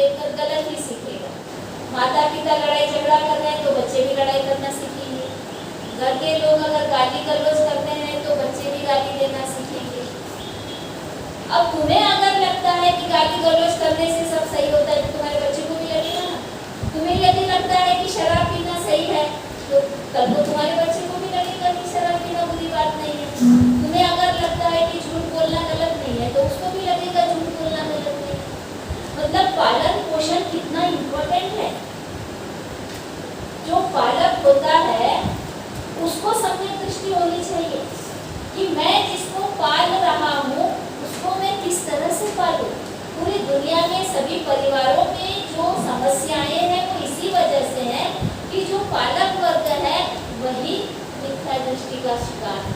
देखकर गलत ही सीखेगा। माता पिता लड़ाई झगड़ा कर रहे हैं तो बच्चे भी लड़ाई करना सीखेंगे। घर के लोग अगर गाली गलौज करते हैं तो बच्चे भी गाली देना सीखेंगे। अब तुम्हें अगर लगता है कि गाली गलौज करने से सब सही होता है तो तुम्हारे बच्चे को भी लगेगा ना। तुम्हें यदि लगता है कि शराब पीना सही है तो कल को तुम्हारे बच्चे को भी लगेगा कि शराब पीना बुरी बात नहीं है। तुम्हें अगर लगता है कि झूठ बोलना गलत नहीं है तो उसको भी लगेगा झूठ बोलना गलत नहीं है। मतलब पालन पोषण कितना इम्पोर्टेंट है। जो पालक होता है उसको सम्यक दृष्टि होनी चाहिए कि मैं जिसको पाल रहा हूँ उसको मैं किस तरह से पालूं। पूरी दुनिया में सभी परिवारों में जो समस्याएं हैं वो इसी वजह से है कि जो पालक वर्ग है वही मिथ्या दृष्टि का शिकार है,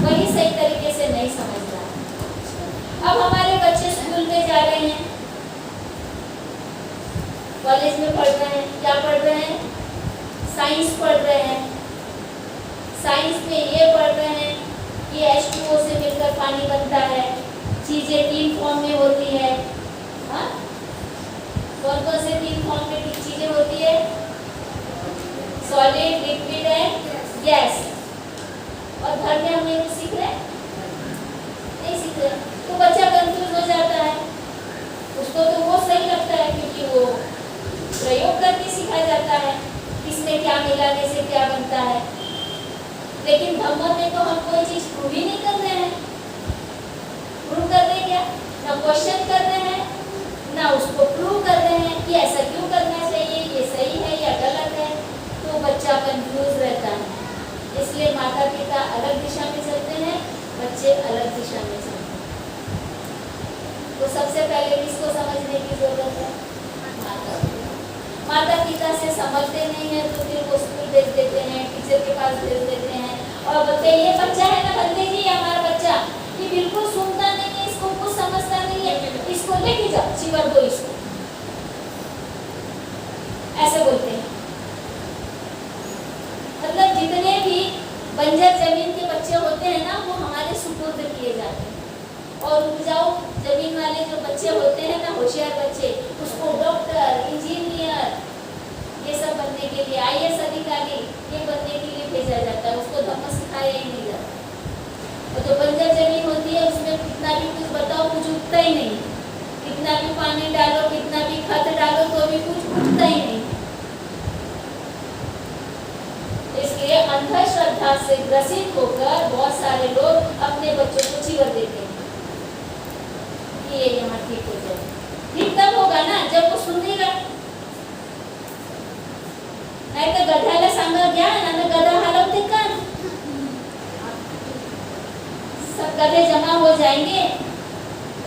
वही सही तरीके से नहीं समझ रहा है। अब हमारे बच्चे स्कूल में जा रहे हैं, कॉलेज में पढ़ रहे हैं, क्या पढ़ रहे हैं? साइंस पढ़ रहे हैं। साइंस में ये पढ़ रहे हैं कि H2O से मिलकर पानी बनता है, चीजें 3 फॉर्म में होती है। हाँ, कौन कौन से 3 फॉर्म में चीजें होती है? Solid, liquid and gas. और घर में हम ये सीख रहे नहीं सीख रहे, तो बच्चा कंफ्यूज हो जाता है। उसको तो वो सही लगता है क्योंकि वो प्रयोग करके सीखा जाता है किसमें क्या मिलाने से क्या बनता है। लेकिन धम्म में तो हम कोई चीज प्रूव ही नहीं कर रहे हैं। प्रूव कर रहे हैं क्या? ना क्वेश्चन कर रहे हैं ना उसको प्रूव कर रहे हैं कि ऐसा क्यों करना चाहिए, ये सही है या गलत है। तो बच्चा कंफ्यूज रहता है। इसलिए माता पिता अलग दिशा में चलते हैं, बच्चे अलग दिशा में चलते हैं। तो सबसे पहले किसको समझने की जरूरत है? माता पिता से समझते नहीं है तो फिर वो स्कूल भेज देते हैं, टीचर के पास भेज देते हैं और बोलते हैं ये बच्चा है ना बंदे जी, हमारा बच्चा ये बिल्कुल सुनता नहीं है, इसको कुछ समझता नहीं है, इसको लेके जाओ, चिवर दो इसको, ऐसे बोलते हैं। मतलब जितने भी बंजर जमीन के बच्चे होते हैं ना वो हमारे सुपुर्द किए जाते हैं और उपजाऊ जमीन वाले जो बच्चे होते हैं ना, होशियार बच्चे, उसको डॉक्टर, इंजीनियर ये सब बनने के लिए, IAS अधिकारी ये बनने के लिए भेजा जाता है। उसको धम्म सिखाया ही नहीं जाता। और जो बंजर जमीन होती है उसमें कितना भी कुछ बताओ कुछ उगता ही नहीं, कितना भी पानी डालो, कितना भी खत डालो तो भी कुछ उगता ही नहीं। इसलिए अंधश्रद्धा से ग्रसित होकर बहुत सारे लोग अपने बच्चों को चिवर देते हैं कि ये यहाँ ठीक हो जाए। ठीक तब होगा ना जब वो सुनेगा, नहीं तो गधाला सांगा ज्ञान आणि गधा हलवते कान। सब गधे जमा हो जाएंगे,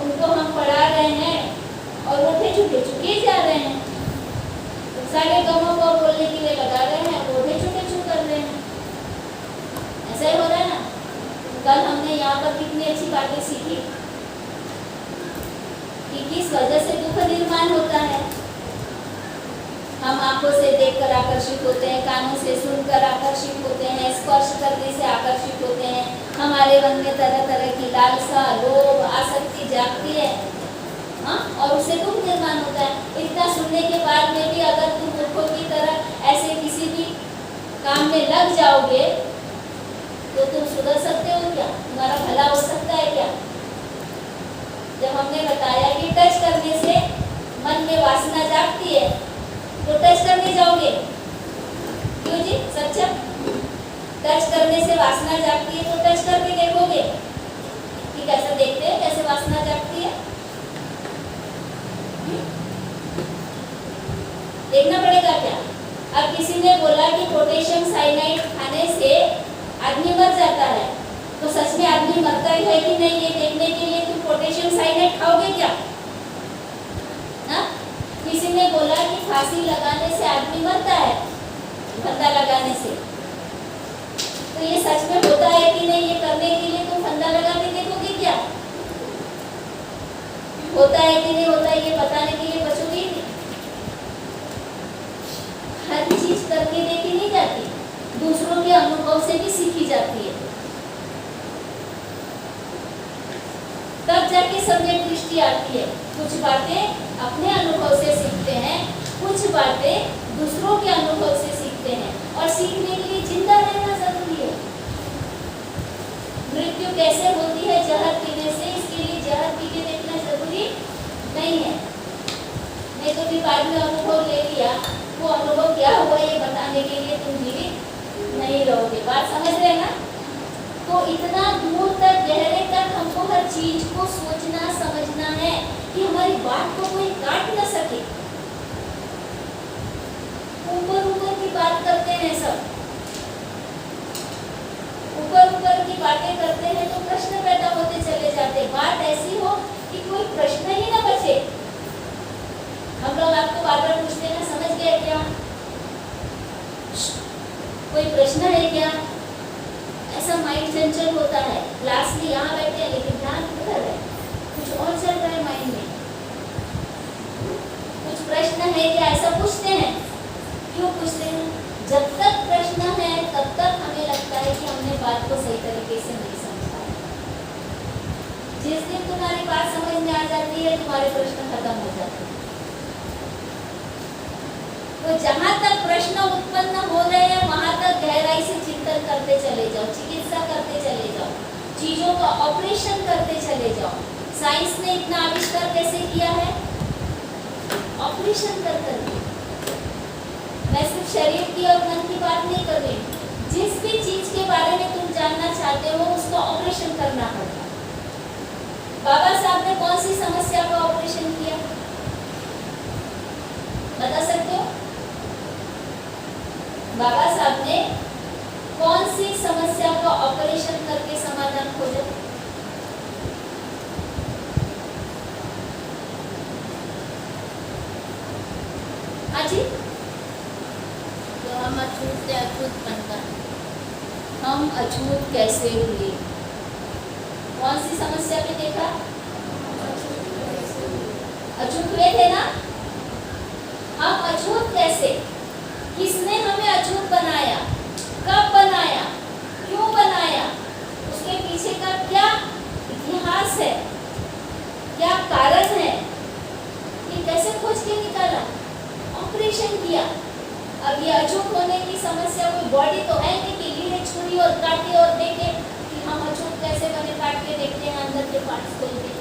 उनको हम पढ़ा रहे हैं और वो चुके जा रहे हैं। तो सारे गमों को बोलने के लिए लगा रहे हैं, वो चुके कर रहे हैं। ऐसा ही हो रहा है ना। कल हमने यहाँ पर कितनी अच्छी बातें सीखी कि किस वजह से दुख निर्माण होता है। हम आंखों से देखकर आकर्षित होते हैं, कानों से सुनकर आकर्षित होते हैं, स्पर्श करने से आकर्षित होते हैं। हमारे मन में तरह तरह की लालसा, लोभ, आसक्ति जागती है, हाँ, और उससे दुख निर्माण होता है। इतना सुनने के बाद में भी अगर तुम मूर्खों की तरह ऐसे किसी भी काम में लग जाओगे तो तुम सुधर सकते हो क्या? तुम्हारा भला हो सकता है क्या? जब हमने बताया कि टच करने से मन में वासना जागती है तो टच करने जाओगे क्यों जी? सच्चा टच करने से वासना जागती है तो टच करके देखोगे कि कैसे देखते हैं, कैसे वासना जागती है। देखना पड़ेगा क्या? अब किसी ने बोला कि पोटेशियम साइनाइड खाने से आदमी मर जाता है, तो सच में आदमी मरता है कि नहीं ये देखने के लिए तुम पोटेशियम साइनाइड खाओगे क्या? ना? किसी ने बोला कि फांसी लगाने से आदमी मरता है, फंदा लगाने से, तो ये सच में होता है कि नहीं ये करने के लिए तुम फंदा लगा के देखोगे क्या? होता है कि नहीं होता है ये बताने के लिए बचोगे ही नहीं। हर चीज करके देखी नहीं जाती, दूसरों के अनुभव से भी सीखी जाती है। तब जाके सम्यक दृष्टि आती है। कुछ बातें अपने अनुभव से सीखते हैं, कुछ बातें दूसरों के अनुभव से सीखते हैं, और सीखने के लिए जिंदा रहना जरूरी है। मृत्यु कैसे होती है जहर पीने से, इसके लिए जहर पी के देखना जरूरी नहीं है। नहीं तो भी बाद में अनुभव ले लिया, वो अनुभव क्या हुआ ये बताने के लिए तुम जीवित नहीं रहोगे। बात समझ रहे ना? तो इतना दूर तक, गहरे तक हमको हर चीज को सोचना समझना है कि हमारी बात को कोई काट न सके। ऊपर ऊपर की बात करते हैं सब, ऊपर ऊपर की बातें करते हैं तो प्रश्न पैदा होते चले जाते। बात ऐसी हो कि कोई प्रश्न ही ना बचे। हम लोग आपको बार बार पूछते हैं, समझ गए क्या? कोई प्रश्न है क्या? ऐसा माइंड चंचल होता है। क्लास में यहाँ बैठे हैं लेकिन ध्यान उधर है, कुछ और चल रहा है माइंड में। कुछ प्रश्न है क्या, ऐसा पूछते हैं। क्यों पूछते हैं? जब तक प्रश्न है तब तक हमें लगता है कि हमने बात को सही तरीके से नहीं समझा। जिस दिन तुम्हारी बात समझ में आ जाती है, तुम्हारे प्रश्न खत्म हो जाते हैं। तो जहां तक प्रश्न उत्पन्न हो रहे हैं वहां तक गहराई से चिंतन करते चले जाओ, चिकित्सा करते चले जाओ, चीजों का ऑपरेशन करते चले जाओ। साइंस ने इतना आविष्कार कैसे किया है? ऑपरेशन कर करके। मैं सिर्फ शरीर की और मन की बात नहीं कर रही, जिस भी चीज के बारे में तुम जानना चाहते हो उसका ऑपरेशन करना पड़ता। बाबा साहब ने कौन सी समस्या का ऑपरेशन किया, बता सकते हो? बाबा साहब ने कौन सी समस्या का ऑपरेशन करके समाधान खोजा? हाँ जी, तो हम अछूत से अछूत बनकर, हम अछूत कैसे हुए? कौन सी समस्या में देखा? अछूत हुए थे ना? हम अछूत कैसे? किसने हमें अछूत बनाया? कब बनाया? क्यों बनाया? उसके पीछे का क्या इतिहास है, क्या कारण है? ये कैसे खोज के निकाला? ऑपरेशन किया। अब ये अछूत होने की समस्या, कोई बॉडी तो है नहीं कि लीले छुरी और काटे और देखे कि हम अछूत कैसे बने, काट के देखते हैं अंदर के पार्ट्स खोल के।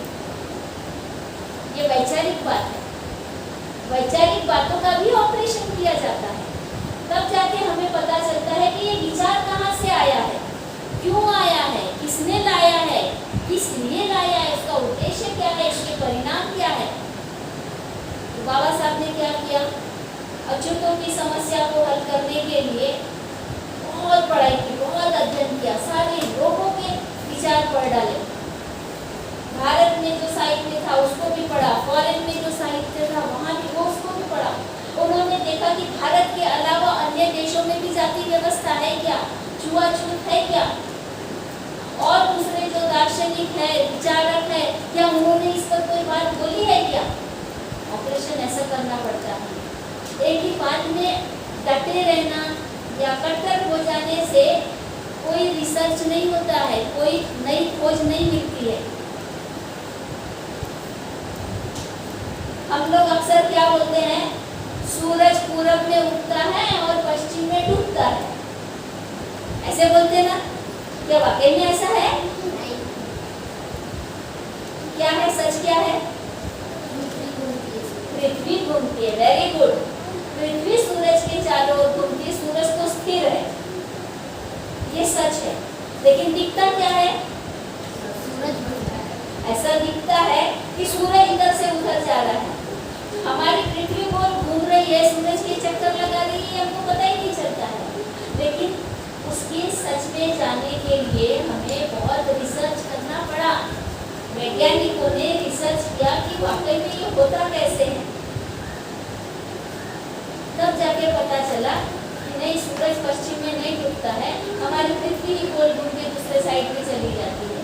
ये वैचारिक बात है। वैचारिक बातों का भी ऑपरेशन किया जाता है, तब जाके हमें पता चलता है कि ये विचार कहाँ से आया है, क्यों आया है, किसने लाया है, किस लिए लाया है, इसका उद्देश्य क्या है, इसके परिणाम क्या है। तो बाबा साहब ने क्या किया? अछूतों की समस्या को हल करने के लिए बहुत पढ़ाई की, बहुत अध्ययन किया, सारे लोगों के विचार पढ़ डाले। भारत में जो साहित्य था उसको भी पढ़ा, फॉरेन में जो साहित्य था वहाँ भी वो उसको भी पढ़ा। उन्होंने देखा कि भारत के अलावा अन्य देशों में भी जाति व्यवस्था है क्या, छुआछूत है क्या, और दूसरे जो दार्शनिक है, विचारक है, क्या उन्होंने इस पर कोई बात बोली है क्या? ऑपरेशन ऐसा करना पड़ता है। एक ही बात में डटे रहना या कट्टर हो जाने से कोई रिसर्च नहीं होता है, कोई नई खोज नहीं मिलती है। हम लोग अक्सर क्या बोलते हैं? सूरज पूरब में उगता है और पश्चिम में डूबता है, ऐसे बोलते हैं ना? क्या वाकई में ऐसा है? नहीं। क्या है, सच क्या है? पृथ्वी घूमती है। Very good. पृथ्वी सूरज के चारों ओर घूमती है, सूरज तो स्थिर है, ये सच है। लेकिन दिखता क्या है? सूरज घूमता है। ऐसा दिखता है कि सूरज इधर से उधर जा रहा है, हमारी पृथ्वी गोल घूम रही है, सूरज के चक्कर लगा रही है, हमको पता ही नहीं चलता है। लेकिन उसके सच में जाने के लिए हमें बहुत रिसर्च करना पड़ा। वैज्ञानिकों ने रिसर्च किया कि वाकई में ये होता कैसे है। तब जाके पता चला कि नहीं, सूरज पश्चिम में नहीं डूबता है, हमारी पृथ्वी ही गोल घूम के दूसरे साइड में चली जाती है।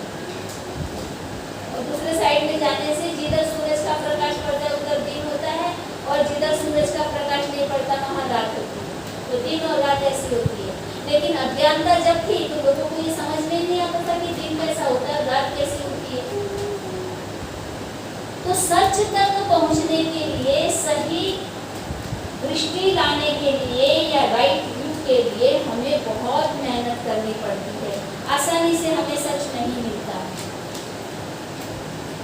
और दूसरे साइड में जाने से जिधर सूरज का प्रकाश पड़ता है उधर दिन होता है, और जिधर सूरज का प्रकाश नहीं पड़ता वहाँ रात होती है। तो दिन और रात ऐसी होती है। लेकिन अज्ञानता जब थी तो लोगों को ये समझ में नहीं आता था कि दिन कैसा होता है, रात कैसी होती है। तो सच तक पहुंचने के लिए, सही दृष्टि लाने के लिए या राइट व्यू के लिए हमें बहुत मेहनत करनी पड़ती है। आसानी से हमें सच नहीं मिलता।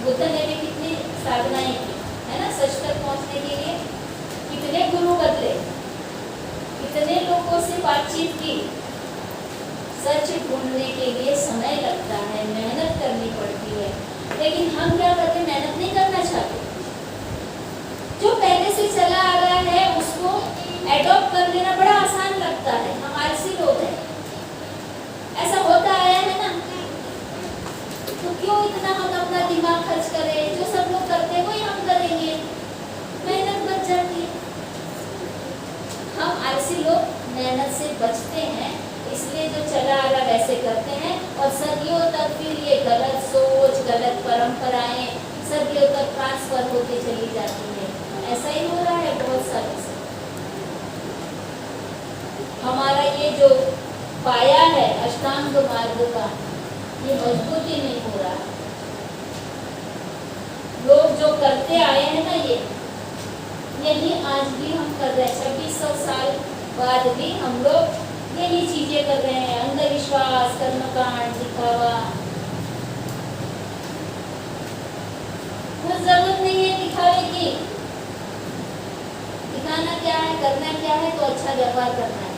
बुद्ध ने भी कितनी साधनाएं की है ना सच तक पहुंचने के लिए। कितने गुरु बदले, कितने लोगों से बातचीत की। सच ढूंढने के लिए समय लगता है, मेहनत करनी पड़ती है। लेकिन हम क्या करते, मेहनत नहीं करना चाहते। जो पहले से चला आ रहा है उसको एडॉप्ट कर लेना बड़ा आसान लगता है। हम आलसी लोग हैं, ऐसा होता आया है ना। तो क्यों इतना हम अपना दिमाग खर्च करें? जो सब लोग करते हैं वही हम करेंगे, मेहनत बच जाती है। हम आलसी लोग मेहनत से बचते हैं, इसलिए जो चला आ रहा वैसे करते हैं और सदियों तक फिर ये गलत सोच, गलत परंपराएं सदियों तक ट्रांसफर होती चली जाती है। ऐसा ही हो रहा है बहुत सालों से। हमारा ये जो पाया है अष्टांग मार्ग का, ये मजबूती नहीं हो रहा। लोग जो करते आए हैं ना, यही आज भी हम कर रहे हैं। 2600 साल बाद भी हम लोग यही चीजें कर रहे हैं। अंधविश्वास, कर्मकांड, दिखावा। कुछ जरूरत नहीं है दिखावे की। दिखाना क्या है, करना क्या है, तो अच्छा व्यवहार करना है।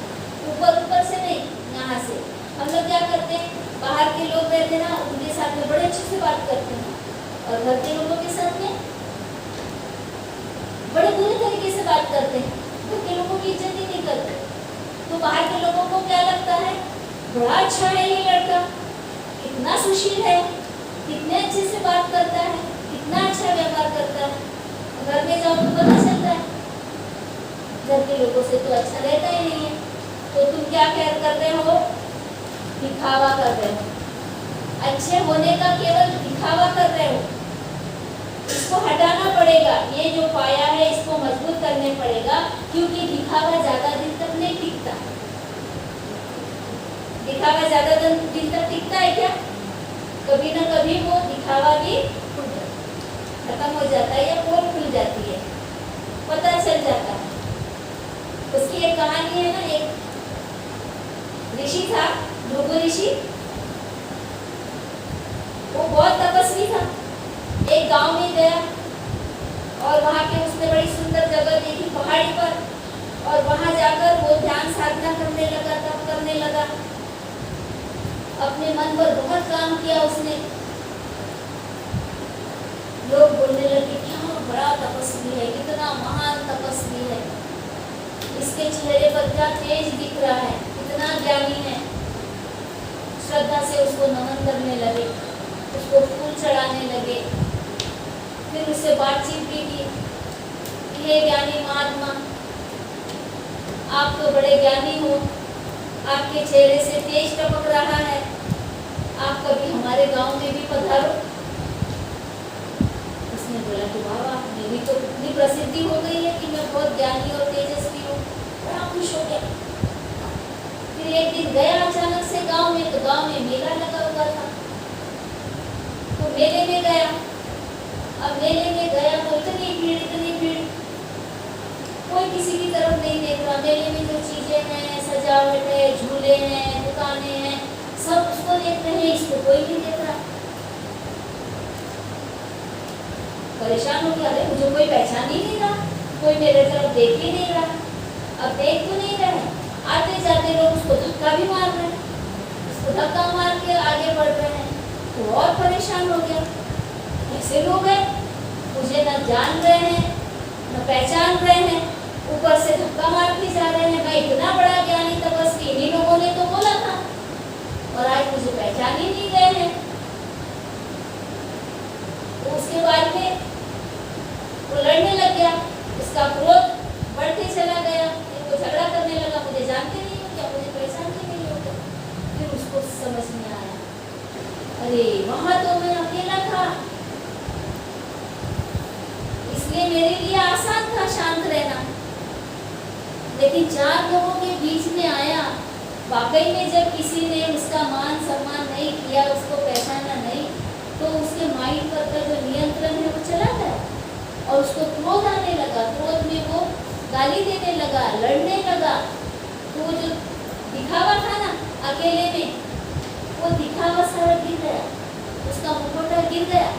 ऊपर ऊपर से नहीं, यहाँ से। हम लोग क्या करते हैं, बाहर के लोग रहते हैं ना, उनके साथ में बड़े अच्छे से बात करते हैं और घर के लोगों के साथ में बड़े बुरे तरीके से बात करते हैं। घर के लोगों की इज्जत ही नहीं करते। तो बाहर के लोगों को क्या लगता है, बड़ा अच्छा है ये लड़का, कितना सुशील है, कितने अच्छे से बात करता है, कितना अच्छा व्यवहार करता है। घर में जाओ तो पता चलता है घर के लोगों से तो अच्छा रहता ही नहीं है। तो तुम क्या कर रहे हो, दिखावा कर रहे हो। अच्छे होने का केवल दिखावा कर रहे हो। इसको हटाना पड़ेगा। ये जो पाया है इसको मजबूत करने पड़ेगा, क्योंकि दिखावा ज्यादा दिन तक नहीं टिकता। दिखावा ज्यादा दिन तक टिकता है क्या? कभी ना कभी वो दिखावा भी खत्म हो जाता है या पोल खुल जाती है, पता चल जाता है। उसकी एक कहानी है ना, एक ऋषि था, भृगु ऋषि। वो बहुत तपस्वी था। एक गांव में गया और वहां के उसने बड़ी सुंदर जगह देखी पहाड़ी पर, और वहां जाकर वो ध्यान साधना करने लगा, तप करने लगा। अपने मन पर बहुत काम किया उसने। लोग बोलने लगे क्या बड़ा तपस्वी है, कितना महान तपस्वी है, इसके चेहरे पर क्या तेज दिख रहा है, कितना ज्ञानी है। श्रद्धा से उसको नमन करने लगे, उसको फूल चढ़ाने लगे। फिर उससे बातचीत भी की, हे ज्ञानी महात्मा, आप तो बड़े ज्ञानी हो, आपके चेहरे से तेज टपक रहा है, आप कभी हमारे गांव में भी पधारो। उसने बोला कि बाबा, मेरी तो इतनी प्रसिद्धि हो गई है कि मैं बहुत ज्ञानी और तेजस्वी हूँ। बड़ा खुश हो गया। फिर एक दिन गया अचानक से गांव में, तो गांव में मेला लगा हुआ था। तो मेले में गया। अब मेले में गया तो इतनी भीड़, कोई किसी की तरफ नहीं देख रहा। मेले में जो चीजें हैं, सजावट है, झूले हैं, दुकानें हैं, सब उसको देख रहे हैं, इसको कोई नहीं देख रहा। परेशान हो गया, अरे मुझे कोई पहचान ही नहीं रहा, कोई मेरे तरफ देख ही नहीं रहा। अब देख तो नहीं रहे, आते जाते लोग उसको धक्का भी मार रहे हैं, उसको धक्का मार के आगे बढ़ रहे हैं। तो और परेशान हो गया, ऐसे लोग हैं, मुझे न जान रहे हैं न पहचान रहे हैं, ऊपर से धक्का मार के जा रहे हैं। मैं इतना बड़ा ज्ञानी तपस्वी, इन्हीं लोगों ने तो बोला था, और आज मुझे पहचान ही नहीं गए हैं। तो उसके बाद में वो लड़ने लग गया, उसका क्रोध बढ़ते चला गया, वो झगड़ा करने लगा, मुझे जानते नहीं हो क्या, मुझे पहचानते नहीं हो क्या। फिर उसको समझ में आया, अरे वहां तो मैं अकेला था, इसलिए मेरे लिए आसान था शांत रहना। लेकिन 4 लोगों के बीच में आया, वाकई में जब किसी ने उसका मान सम्मान नहीं किया, उसको पहचाना नहीं, तो उसके माइंड पर का जो नियंत्रण है वो चला गया। और उसको क्रोध आने लगा, क्रोध में वो गाली देने लगा, लड़ने लगा, तो वो जो दिखावा था ना अकेले में, वो दिखावा सारा गिर गया, उसका मुखौटा गिर गया।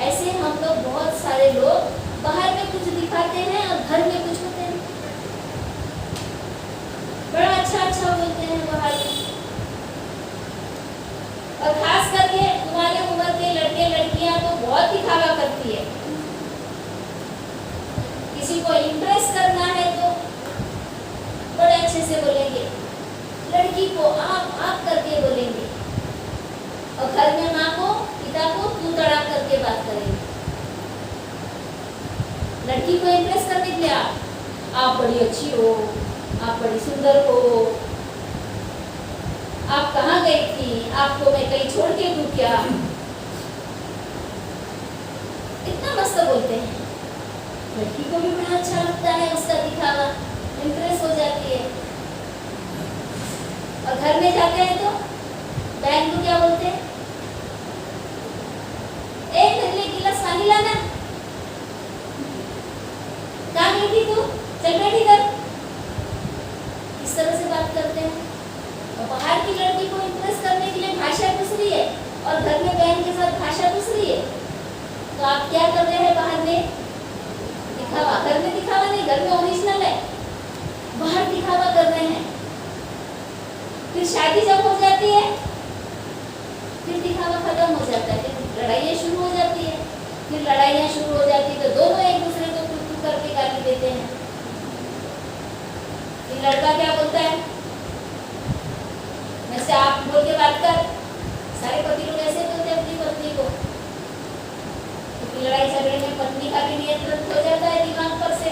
ऐसे हम लोग बहुत सारे लोग बाहर में कुछ दिखाते हैं और घर में कुछ होते हैं। बड़ा अच्छा बोलते हैं बाहर में, और खास करके तुम्हारे उम्र के लड़के लड़कियां तो बहुत दिखावा करती है। किसी को इम्प्रेस करना है तो बड़े अच्छे से बोलेंगे, लड़की को आप करके बोलेंगे, और घर में माँ को पिता को तू तड़ाक करके बात करेंगे। लड़की को इम्प्रेस करने के लिए आप बड़ी अच्छी हो, आप बड़ी सुंदर हो, आप कहाँ गई थी, आपको मैं कहीं छोड़ के दूं क्या, इतना मस्त बोलते हैं। लड़की को भी बड़ा अच्छा लगता है उसका दिखावा, इम्प्रेस हो जाती है। और घर में जाते हैं तो बहन को क्या बोलते हैं, एक मेरे गिलास पानी लाना, कहाँ गई थी तू, चल बैठ इधर, इस तरह से बात करते हैं। और बाहर की लड़की को इम्प्रेस करने के लिए भाषा दूसरी है और घर में बहन के साथ भाषा दूसरी है। तो आप क्या कर रहे हैं बाहर में दिखावा, घर में दिखावा नहीं, घर में ओरिजिनल है, बाहर दिखावा कर रहे हैं। फिर शादी जब हो जाती है फिर दिखावा खत्म हो जाता है, फिर लड़ाइयाँ शुरू हो जाती है। फिर लड़ाइयाँ शुरू हो जाती है तो दोनों एक दूसरे को टू करके गाली देते हैं। फिर लड़का क्या बोलता है, वैसे आप बोल के बात कर, सारे पति लोग ऐसे बोलते हैं अपनी पत्नी को। तो लड़ाई झगड़े में पत्नी का भी नियंत्रण हो जाता है दिमाग पर से।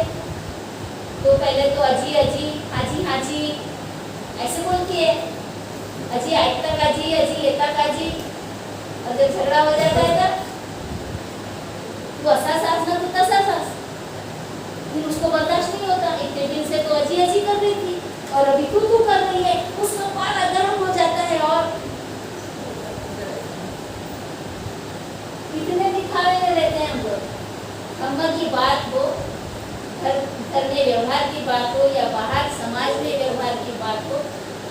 तो पहले तो अजी अजी, हाजी हाजी ऐसे बोलती है, अजी आयता काजी, अजी एता काजी। और जब झगड़ा हो जाता है तब वो असा सास ना तो तसा सास, फिर उसको बर्दाश्त नहीं होता। इतने दिन से तो अजी अजी कर रही थी और अभी तू कर रही है, उसका पारा गर्म हो जाता है। और कितने दिखावे में रहते हैं हम लोग। अम्मा की बात हो, घर में व्यवहार की बात हो या बाहर समाज में व्यवहार की बात हो,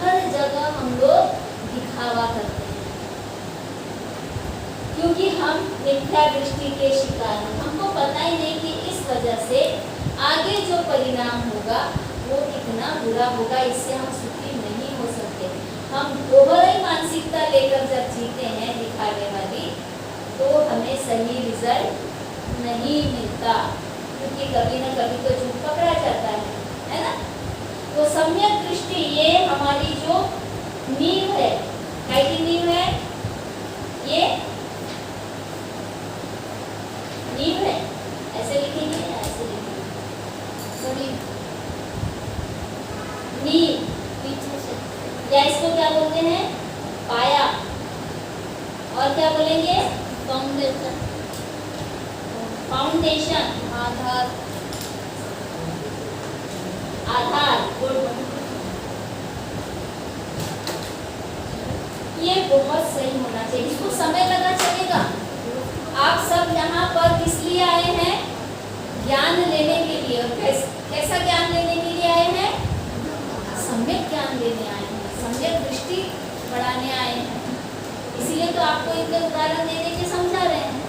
हर जगह हम लोग दिखावा करते हैं, क्योंकि हम मिथ्या दृष्टि के शिकार हैं। हमको पता ही नहीं कि इस वजह से आगे जो परिणाम होगा वो कितना बुरा होगा, इससे हम सुखी नहीं हो सकते। हम दोहरी मानसिकता लेकर जब जीते हैं दिखावे वाली, तो हमें सही रिजल्ट नहीं मिलता, क्योंकि कभी न कभी तो झूठ पकड़ा जाता है ना। तो सम्यक दृष्टि ये हमारी जो नींव है, क्या की नींव है, ये नींव है, ऐसे लिखेंगे, ऐसे लिखेंगे, थोड़ी नींव पीछे से, या इसको क्या बोलते हैं, पाया। और क्या बोलेंगे, फाउंडेशन, फाउंडेशन, आधार, आधार। ये बहुत सही होना चाहिए, इसको समय लगा चलेगा। आप सब यहाँ पर किस लिए आए हैं, ज्ञान लेने के लिए। और कैसा ज्ञान लेने के लिए आए हैं, सम्यक ज्ञान लेने आए हैं, सम्यक दृष्टि बढ़ाने आए हैं। इसलिए तो आपको इनके उदाहरण देने के समझा रहे हैं।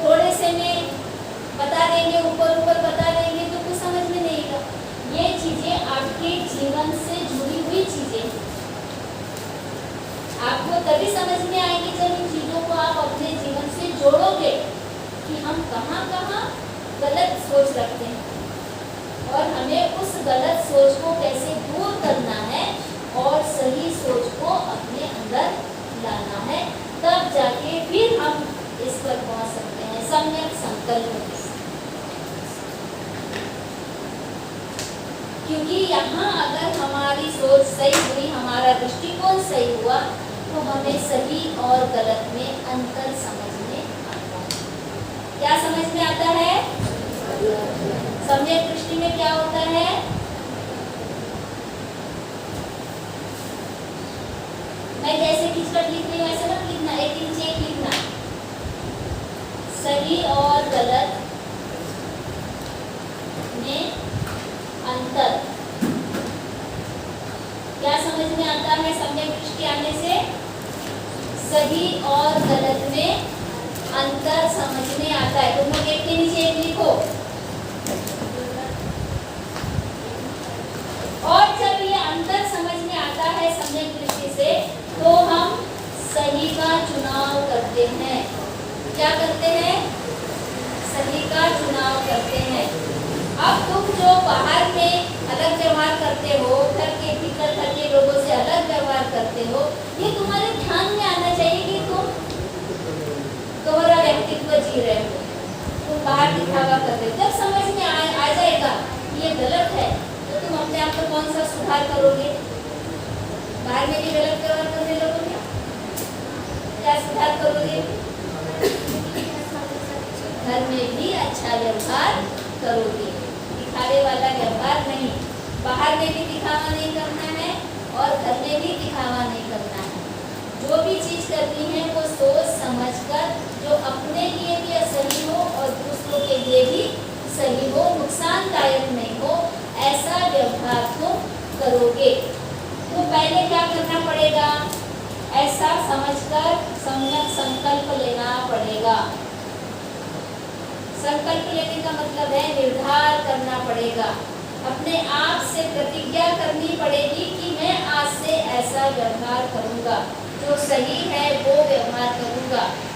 थोड़े से में बता देंगे, ऊपर ऊपर बता देंगे तो कुछ समझ में नहीं आएगा। ये चीजें आपके जीवन से जुड़ी हुई चीजें हैं, आपको तभी समझ में आएगी जब इन चीजों को आप अपने जीवन से जोड़ोगे कि हम कहाँ कहाँ गलत सोच रखते हैं और हमें उस गलत सोच को कैसे दूर करना है और सही सोच को अपने अंदर लाना है। तब जाके फिर हम इस पर पहुंच सकते हैं सम्यक संकल्प के साथ। क्योंकि यहाँ अगर हमारी सोच सही हुई, हमारा दृष्टिकोण सही हुआ, तो हमें सही और गलत में अंतर समझ में आता है। क्या समझ में आता है, सम्यक दृष्टि में क्या होता है, मैं जैसे खिचकट लिख रही हूँ ऐसे मत लिखना, एक इंच एक लिखना, सही और गलत में अंतर। क्या समझ में आता है सम्यक दृष्टि आने से? सही और गलत में अंतर समझ में आता है। तुम लोग एक के नीचे एक लिखो। और जब ये अंतर समझ में आता है सम्यक दृष्टि से, तो हम सही का चुनाव करते हैं। क्या करते हैं? सही का चुनाव करते हैं। अब तुम जो बाहर में अलग व्यवहार करते हो, घर के भीतर घर के लोगों से अलग व्यवहार करते हो, ये तुम्हारे ध्यान में आना चाहिए कि तुम दोहरा व्यक्तित्व जी रहे हो, तुम बाहर दिखावा कर रहे हो। जब समझ में आ जाएगा ये गलत है, तो तुम अपने आप को कौन सा सुधार करोगे? बाहर में भी गलत व्यवहार करने लगोगे? क्या सुधार करोगे? घर में भी अच्छा व्यवहार करोगे, दिखावे वाला व्यवहार नहीं। बाहर में भी दिखावा नहीं करना है और घर में भी दिखावा नहीं करना है। जो भी चीज करनी है वो सोच समझकर, जो अपने लिए भी सही हो और दूसरों के लिए भी सही हो, नुकसानदायक नहीं हो, ऐसा व्यवहार तुम करोगे। तो पहले क्या करना पड़ेगा? ऐसा समझकर सम्यक संकल्प लेना पड़ेगा। संकल्प लेने का मतलब है निर्धार करना पड़ेगा। अपने आप से प्रतिज्ञा करनी पड़ेगी कि मैं आज से ऐसा व्यवहार करूंगा, जो सही है वो व्यवहार करूंगा।